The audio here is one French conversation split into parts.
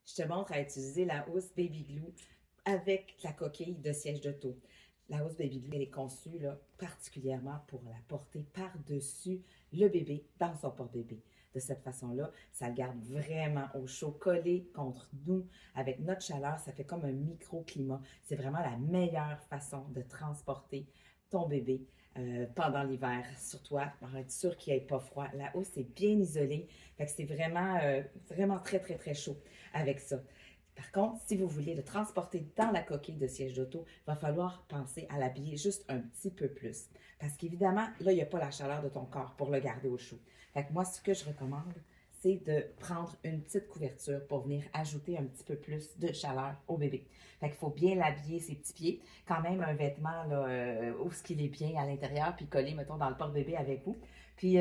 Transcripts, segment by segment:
je te montre à utiliser la housse Baby Glue avec la coquille de siège d'auto. La housse Baby Glue, elle est conçue là, particulièrement pour la porter par-dessus le bébé dans son porte-bébé. De cette façon-là, ça le garde vraiment au chaud, collé contre nous. Avec notre chaleur, ça fait comme un microclimat. C'est vraiment la meilleure façon de transporter ton bébé pendant l'hiver sur toi, pour être sûr qu'il n'y ait pas froid. La housse est bien isolée, fait que c'est vraiment très, très, très chaud avec ça. Par contre, si vous voulez le transporter dans la coquille de siège d'auto, il va falloir penser à l'habiller juste un petit peu plus. Parce qu'évidemment, là, il n'y a pas la chaleur de ton corps pour le garder au chaud. Fait que moi, ce que je recommande, c'est de prendre une petite couverture pour venir ajouter un petit peu plus de chaleur au bébé. Fait qu'il faut bien l'habiller ses petits pieds. Quand même, un vêtement, là, où ce qu'il est bien à l'intérieur, puis collé, mettons, dans le porte-bébé avec vous. Puis,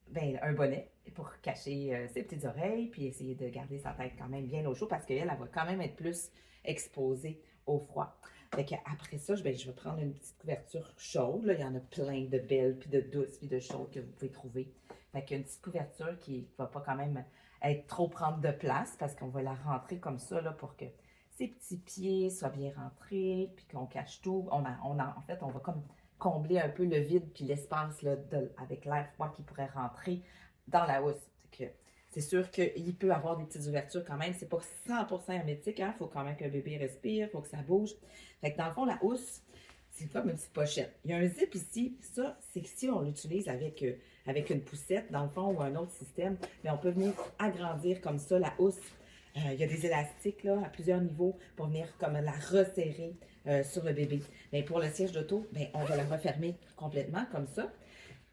ben, un bonnet pour cacher ses petites oreilles, puis essayer de garder sa tête quand même bien au chaud parce qu'elle, elle va quand même être plus exposée au froid. Fait qu'après ça, ben, je vais prendre une petite couverture chaude. Là. Il y en a plein de belles, puis de douces, puis de chaudes que vous pouvez trouver. Fait qu'une petite couverture qui ne va pas quand même être trop prendre de place parce qu'on va la rentrer comme ça là, pour que ses petits pieds soient bien rentrés, puis qu'on cache tout. En fait, on va comme combler un peu le vide puis l'espace là, avec l'air froid qui pourrait rentrer dans la housse. C'est sûr qu'il peut avoir des petites ouvertures quand même. C'est pas 100% hermétique. Il faut quand même qu'un bébé respire, il faut que ça bouge. Fait que dans le fond, la housse, c'est comme une petite pochette. Il y a un zip ici. Ça, c'est que si on l'utilise avec une poussette, dans le fond, ou un autre système, mais on peut venir agrandir comme ça la housse. Il y a des élastiques là, à plusieurs niveaux pour venir comme la resserrer sur le bébé. Mais pour le siège d'auto, ben, on va la refermer complètement comme ça.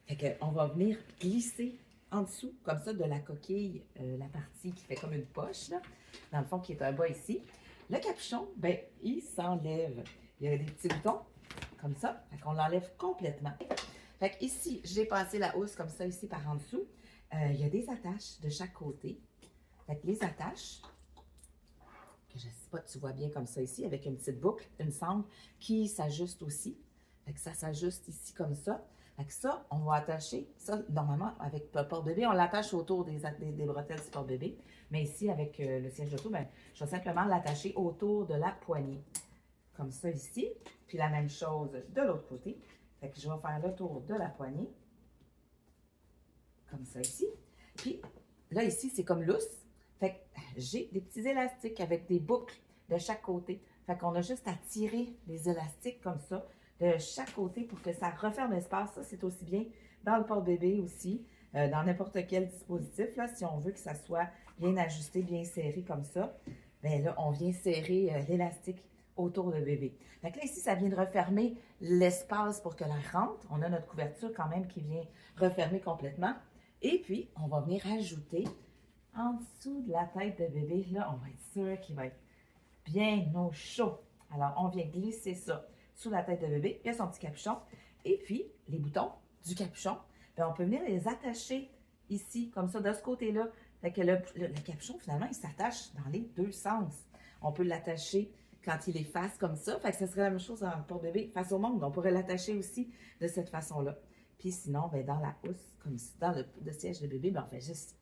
Fait qu'on va venir glisser en dessous, comme ça, de la coquille, la partie qui fait comme une poche, là, dans le fond, qui est un bas ici. Le capuchon, ben, il s'enlève. Il y a des petits boutons, comme ça. Fait qu'on l'enlève complètement. Fait qu'ici, j'ai passé la housse comme ça, ici, par en dessous. Il y a des attaches de chaque côté. Fait que les attaches, que je ne sais pas, tu vois bien comme ça ici, avec une petite boucle, une sangle, qui s'ajuste aussi. Fait que ça s'ajuste ici comme ça. Fait que ça, on va attacher, ça, normalement, avec le porte-bébé, on l'attache autour des bretelles du porte-bébé. Mais ici, avec le siège d'auto, ben, je vais simplement l'attacher autour de la poignée. Comme ça ici. Puis la même chose de l'autre côté. Fait que je vais faire le tour de la poignée. Comme ça ici. Puis là, ici, c'est comme lousse. Fait que j'ai des petits élastiques avec des boucles de chaque côté. Fait qu'on a juste à tirer les élastiques comme ça de chaque côté pour que ça referme l'espace. Ça, c'est aussi bien dans le porte-bébé aussi, dans n'importe quel dispositif. Là, si on veut que ça soit bien ajusté, bien serré comme ça, bien là, on vient serrer l'élastique autour du bébé. Fait que là, ici, ça vient de refermer l'espace pour que l'air rentre. On a notre couverture quand même qui vient refermer complètement. Et puis, on va venir ajouter en dessous de la tête de bébé, là, on va être sûr qu'il va être bien au chaud. Alors, on vient glisser ça sous la tête de bébé. Il y a son petit capuchon. Et puis, les boutons du capuchon, bien, on peut venir les attacher ici, comme ça, de ce côté-là. Fait que le capuchon, finalement, il s'attache dans les deux sens. On peut l'attacher quand il est face comme ça. Fait que ce serait la même chose pour bébé face au monde. On pourrait l'attacher aussi de cette façon-là. Puis sinon, bien, dans la housse, comme ça, dans le siège de bébé, bien, on fait juste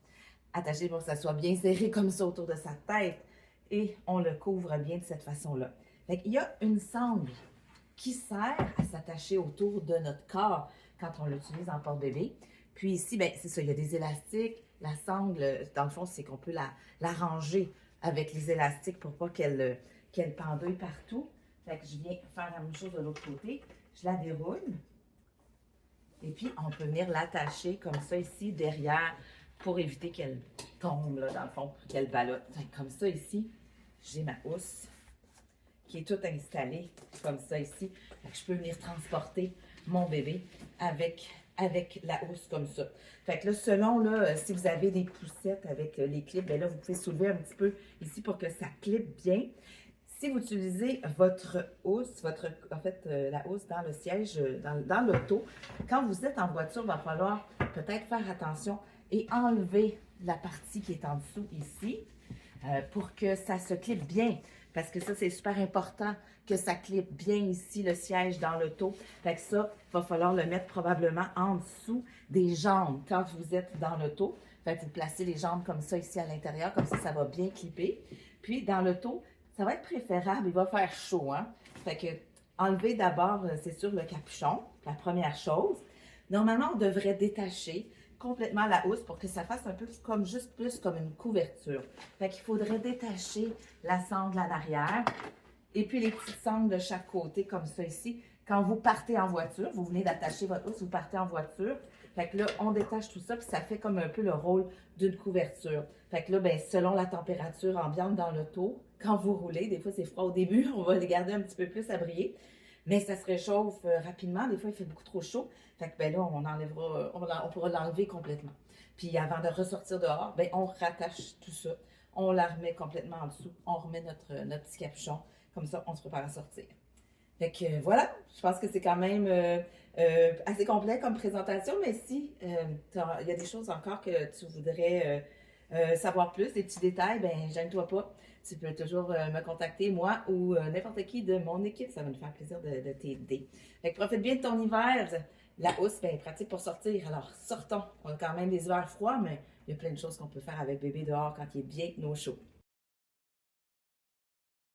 attacher pour que ça soit bien serré comme ça autour de sa tête. Et on le couvre bien de cette façon-là. Fait qu'il y a une sangle qui sert à s'attacher autour de notre corps quand on l'utilise en porte-bébé. Puis ici, bien, c'est ça, il y a des élastiques. La sangle, dans le fond, c'est qu'on peut la ranger avec les élastiques pour pas qu'elle pendouille partout. Fait que je viens faire la même chose de l'autre côté. Je la déroule. Et puis, on peut venir l'attacher comme ça ici, derrière, pour éviter qu'elle tombe, là, dans le fond, qu'elle ballotte. Comme ça ici, j'ai ma housse qui est toute installée, comme ça ici. Je peux venir transporter mon bébé avec la housse comme ça. Fait que là, selon, là, si vous avez des poussettes avec les clips, bien là, vous pouvez soulever un petit peu ici pour que ça clippe bien. Si vous utilisez votre housse, la housse dans le siège, dans l'auto, quand vous êtes en voiture, il va falloir peut-être faire attention et enlever la partie qui est en dessous ici pour que ça se clippe bien. Parce que ça, c'est super important que ça clippe bien ici, le siège dans l'auto. Fait que ça, il va falloir le mettre probablement en dessous des jambes quand vous êtes dans l'auto. Fait que vous placez les jambes comme ça ici à l'intérieur, comme ça va bien clipper. Puis, dans l'auto, ça va être préférable, il va faire chaud, hein? Fait que, enlevez d'abord, c'est sûr, le capuchon, la première chose. Normalement, on devrait détacher complètement la housse pour que ça fasse un peu comme, juste plus comme une couverture. Fait qu'il faudrait détacher la sangle en arrière et puis les petites sangles de chaque côté, comme ça ici. Quand vous partez en voiture, vous venez d'attacher votre housse, vous partez en voiture. Fait que là, on détache tout ça, puis ça fait comme un peu le rôle d'une couverture. Fait que là, ben, selon la température ambiante dans l'auto, quand vous roulez, des fois c'est froid au début, on va les garder un petit peu plus abriés. Mais ça se réchauffe rapidement. Des fois, il fait beaucoup trop chaud. Fait que ben là, on enlèvera, on pourra l'enlever complètement. Puis avant de ressortir dehors, ben on rattache tout ça. On la remet complètement en dessous. On remet notre petit capuchon. Comme ça, on se prépare à sortir. Fait que voilà, je pense que c'est quand même assez complet comme présentation, mais si il y a des choses encore que tu voudrais savoir plus, des petits détails, ben gêne-toi pas. Tu peux toujours me contacter, moi ou n'importe qui de mon équipe. Ça va nous faire plaisir de t'aider. Fait que profite bien de ton hiver. La housse, ben, est pratique pour sortir. Alors, sortons. On a quand même des hivers froids, mais il y a plein de choses qu'on peut faire avec bébé dehors quand il est bien au chaud.